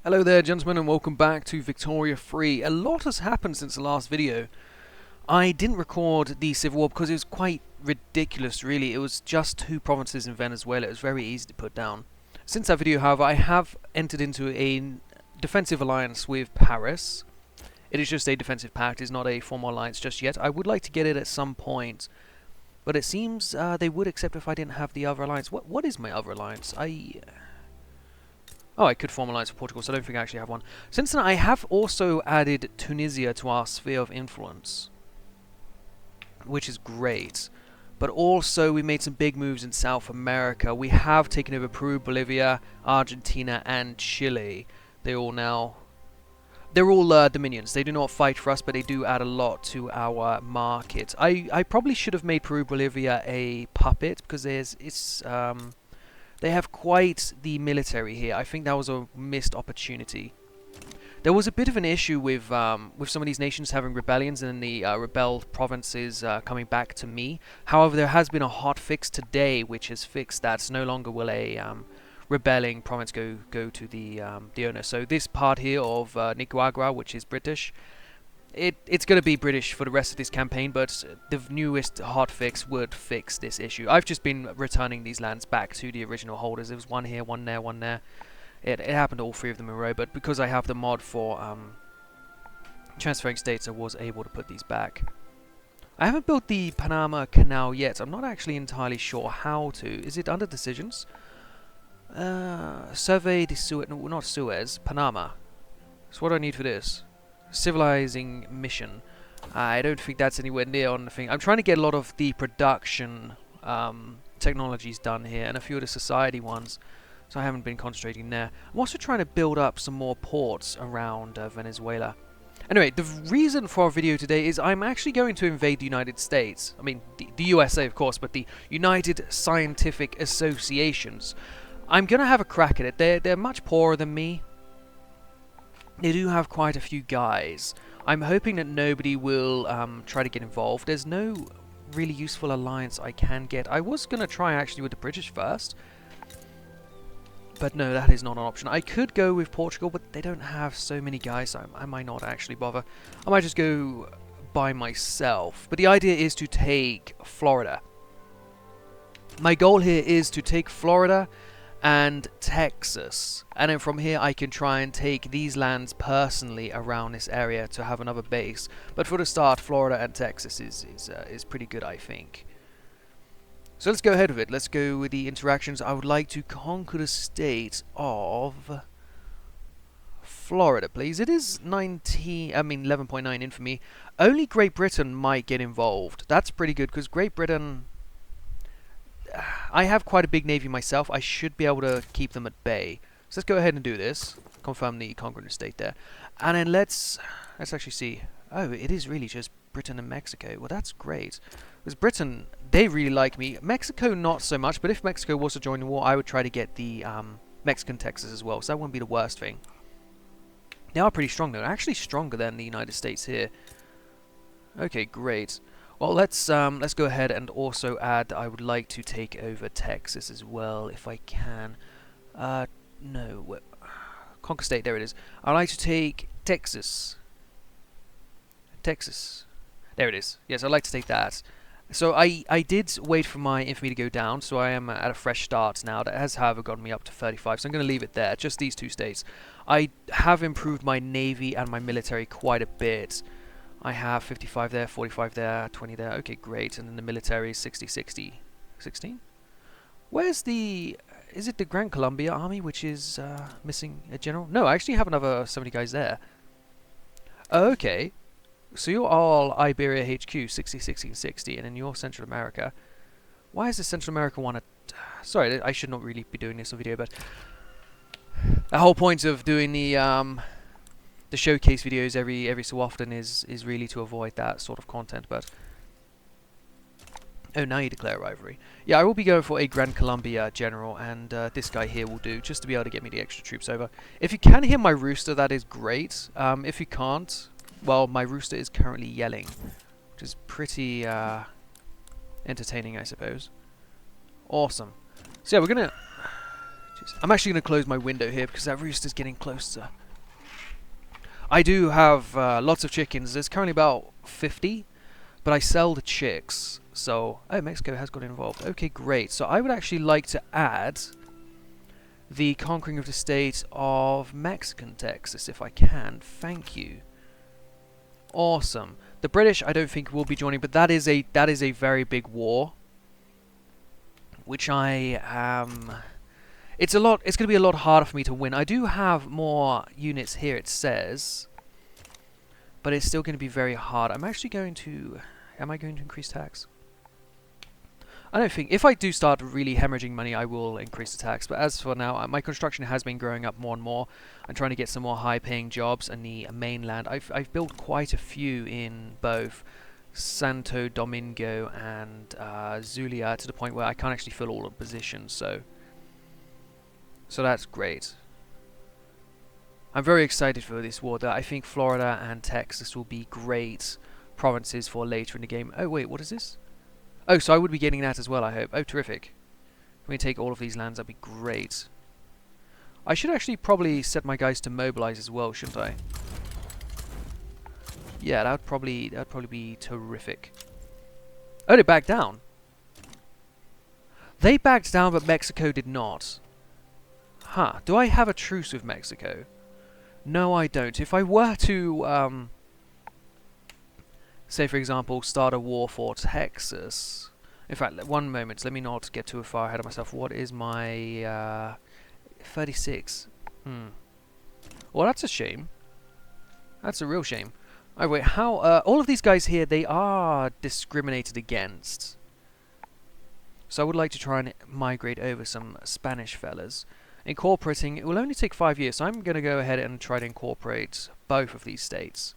Hello there, gentlemen, and welcome back to Victoria Free. A lot has happened since the last video. I didn't record the Civil War because it was quite ridiculous, really. It was just two provinces in Venezuela. It was very easy to put down. Since that video, however, I have entered into a defensive alliance with Paris. It is just a defensive pact. It's not a formal alliance just yet. I would like to get it at some point, but it seems they would accept if I didn't have the other alliance. What is my other alliance? Oh, I could form an alliance with Portugal, so I don't think I actually have one. Since then, I have also added Tunisia to our sphere of influence, which is great. But also, we made some big moves in South America. We have taken over Peru, Bolivia, Argentina, and Chile. They're all dominions. They do not fight for us, but they do add a lot to our market. I probably should have made Peru, Bolivia a puppet, because they have quite the military here. I think that was a missed opportunity. There was a bit of an issue with some of these nations having rebellions and the rebelled provinces coming back to me. However, there has been a hot fix today, which has fixed that. So no longer will a rebelling province go to the owner. So this part here of Nicaragua, which is British, it's going to be British for the rest of this campaign, but the newest hotfix would fix this issue. I've just been returning these lands back to the original holders. There was one here, one there, one there. It happened to all three of them in a row, but because I have the mod for transferring states, I was able to put these back. I haven't built the Panama Canal yet. I'm not actually entirely sure how to. Is it under decisions? Survey the Suez, no, not Suez, Panama. So what do I need for this? Civilizing mission. I don't think that's anywhere near on the thing. I'm trying to get a lot of the production technologies done here and a few of the society ones, so I haven't been concentrating there. I'm also trying to build up some more ports around Venezuela. Anyway, the reason for our video today is I'm actually going to invade the United States. I mean, the USA, of course, but the United Scientific Associations. I'm going to have a crack at it. They're much poorer than me. They do have quite a few guys. I'm hoping that nobody will try to get involved. There's no really useful alliance I can get. I was going to try actually with the British first, but no, that is not an option. I could go with Portugal, but they don't have so many guys, so I might not actually bother. I might just go by myself. But the idea is to take Florida. My goal here is to take Florida and Texas, and then from here I can try and take these lands personally around this area to have another base. But for the start, Florida and Texas is pretty good, I think. So let's go ahead with it. Let's go with the interactions. I would like to conquer the state of Florida, please. It is 11.9 infamy. Only Great Britain might get involved. That's pretty good, because Great Britain, I have quite a big navy myself. I should be able to keep them at bay. So let's go ahead and do this. Confirm the conquering state there. And then let's actually see. Oh, it is really just Britain and Mexico. Well, that's great. Because Britain, they really like me. Mexico, not so much. But if Mexico was to join the war, I would try to get the Mexican Texas as well. So that wouldn't be the worst thing. They are pretty strong, though. Actually stronger than the United States here. Okay, great. Well, let's go ahead and also add I would like to take over Texas as well, if I can. No. Conquer state, there it is. I'd like to take Texas. Texas. There it is. Yes, I'd like to take that. So I did wait for my infamy to go down, so I am at a fresh start now. That has, however, gotten me up to 35, so I'm going to leave it there. Just these two states. I have improved my navy and my military quite a bit. I have 55 there, 45 there, 20 there. Okay, great. And then the military is 60, 60. 16? Where's the... Is it the Gran Colombia army, which is missing a general? No, I actually have another 70 guys there. Okay. So you're all Iberia HQ, 60, 60, 60. And then you're Central America. Why is the Central America one at... Sorry, I should not really be doing this on video, but... The whole point of doing the showcase videos every so often is really to avoid that sort of content. But oh, now you declare rivalry. Yeah, I will be going for a Gran Colombia general, and this guy here will do, just to be able to get me the extra troops over. If you can hear my rooster, that is great. If you can't, well, my rooster is currently yelling, which is pretty entertaining, I suppose. Awesome. So yeah, we're gonna Jeez. I'm actually going to close my window here because that rooster's getting closer. I do have lots of chickens. There's currently about 50, but I sell the chicks. So, oh, Mexico has got involved. Okay, great. So I would actually like to add the conquering of the state of Mexican Texas, if I can. Thank you. Awesome. The British, I don't think will be joining, but that is a very big war, which I am. It's going to be a lot harder for me to win. I do have more units here, it says, but it's still going to be very hard. I'm actually going to. Am I going to increase tax? I don't think. If I do start really hemorrhaging money, I will increase the tax. But as for now, my construction has been growing up more and more. I'm trying to get some more high-paying jobs in the mainland. I've built quite a few in both Santo Domingo and Zulia, to the point where I can't actually fill all the positions. So that's great. I'm very excited for this war, though. I think Florida and Texas will be great provinces for later in the game. Oh wait, what is this? Oh, so I would be getting that as well, I hope. Oh, terrific. Let me take all of these lands, that'd be great. I should actually probably set my guys to mobilize as well, shouldn't I? Yeah, that'd probably be terrific. Oh, they backed down. They backed down, but Mexico did not. Huh. Do I have a truce with Mexico? No, I don't. If I were to, say, for example, start a war for Texas. In fact, one moment. Let me not get too far ahead of myself. What is my 36? Well, that's a shame. That's a real shame. Oh, wait, how... all of these guys here, they are discriminated against. So I would like to try and migrate over some Spanish fellas. Incorporating, it will only take 5 years, so I'm going to go ahead and try to incorporate both of these states.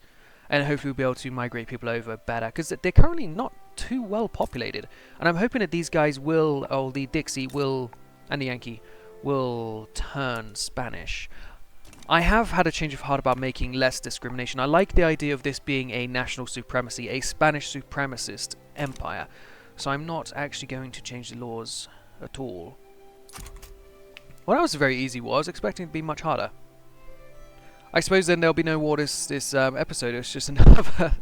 And hopefully we'll be able to migrate people over better, because they're currently not too well populated. And I'm hoping that these guys will, or the Dixie will, and the Yankee, will turn Spanish. I have had a change of heart about making less discrimination. I like the idea of this being a national supremacy, a Spanish supremacist empire. So I'm not actually going to change the laws at all. Well, that was a very easy war. I was expecting it to be much harder. I suppose then there'll be no war this episode. It's just another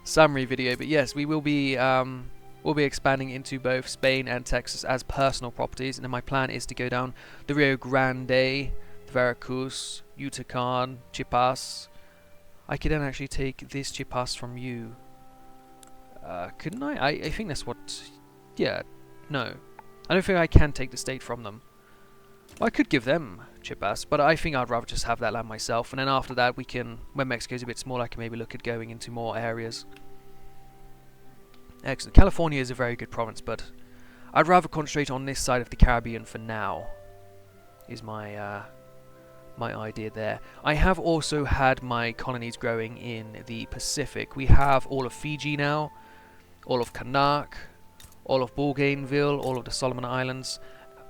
summary video. But yes, we will be we'll be expanding into both Spain and Texas as personal properties. And then my plan is to go down the Rio Grande, Veracruz, Yucatan, Chiapas. I could then actually take this Chiapas from you. Couldn't I? I think that's what... Yeah, no. I don't think I can take the state from them. Well, I could give them Chiapas, but I think I'd rather just have that land myself. And then after that, we can... When Mexico's a bit smaller, I can maybe look at going into more areas. Excellent. California is a very good province, but I'd rather concentrate on this side of the Caribbean for now. Is my... my idea there. I have also had my colonies growing in the Pacific. We have all of Fiji now, all of Kanak, all of Bougainville, all of the Solomon Islands.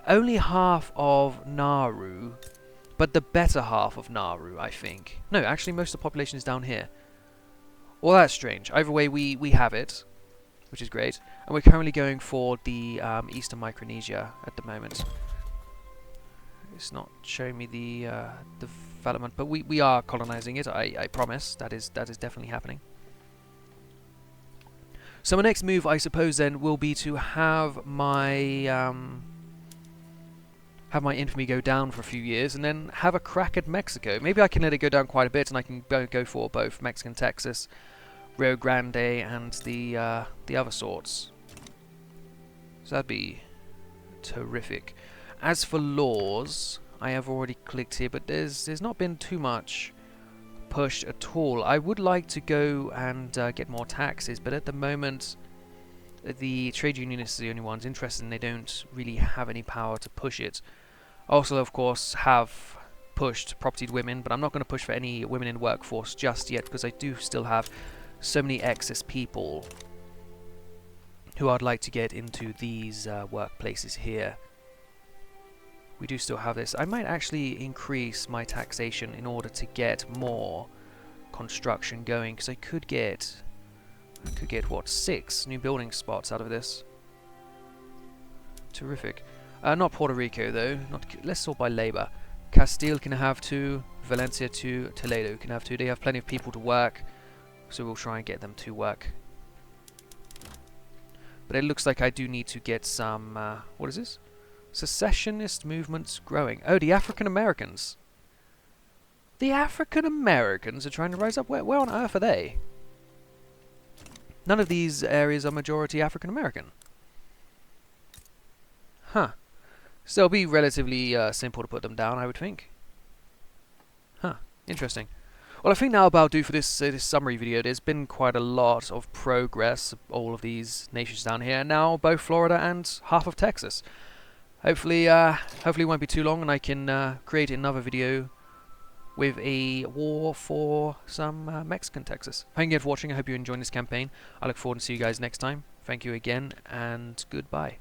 Only half of Nauru, but the better half of Nauru, I think. No, actually most of the population is down here. Well, that's strange. Either way, we have it, which is great. And we're currently going for the Eastern Micronesia at the moment. It's not showing me the development, but we are colonizing it. I promise. That is definitely happening. So my next move, I suppose, then will be to have my infamy go down for a few years, and then have a crack at Mexico. Maybe I can let it go down quite a bit, and I can go for both Mexican Texas, Rio Grande, and the other sorts. So that'd be terrific. As for laws, I have already clicked here, but there's not been too much pushed at all. I would like to go and get more taxes, but at the moment the trade unionists are the only ones interested, and they don't really have any power to push it. I also, of course, have pushed propertied women, but I'm not going to push for any women in the workforce just yet, because I do still have so many excess people who I'd like to get into these workplaces here. We do still have this. I might actually increase my taxation in order to get more construction going, because I could get what, 6 new building spots out of this. Terrific. Not Puerto Rico though. Let's sort by labour. Castile can have 2. Valencia 2. Toledo can have 2. They have plenty of people to work, so we'll try and get them to work. But it looks like I do need to get some... what is this? Secessionist movements growing. Oh, the African Americans. The African Americans are trying to rise up. Where on earth are they? None of these areas are majority African American. Huh. So it'll be relatively simple to put them down, I would think. Huh. Interesting. Well, I think that'll about do for this this summary video. There's been quite a lot of progress, all of these nations down here. Now both Florida and half of Texas. Hopefully it won't be too long, and I can create another video with a war for some Mexican Texas. Thank you for watching. I hope you're enjoying this campaign. I look forward to see you guys next time. Thank you again, and goodbye.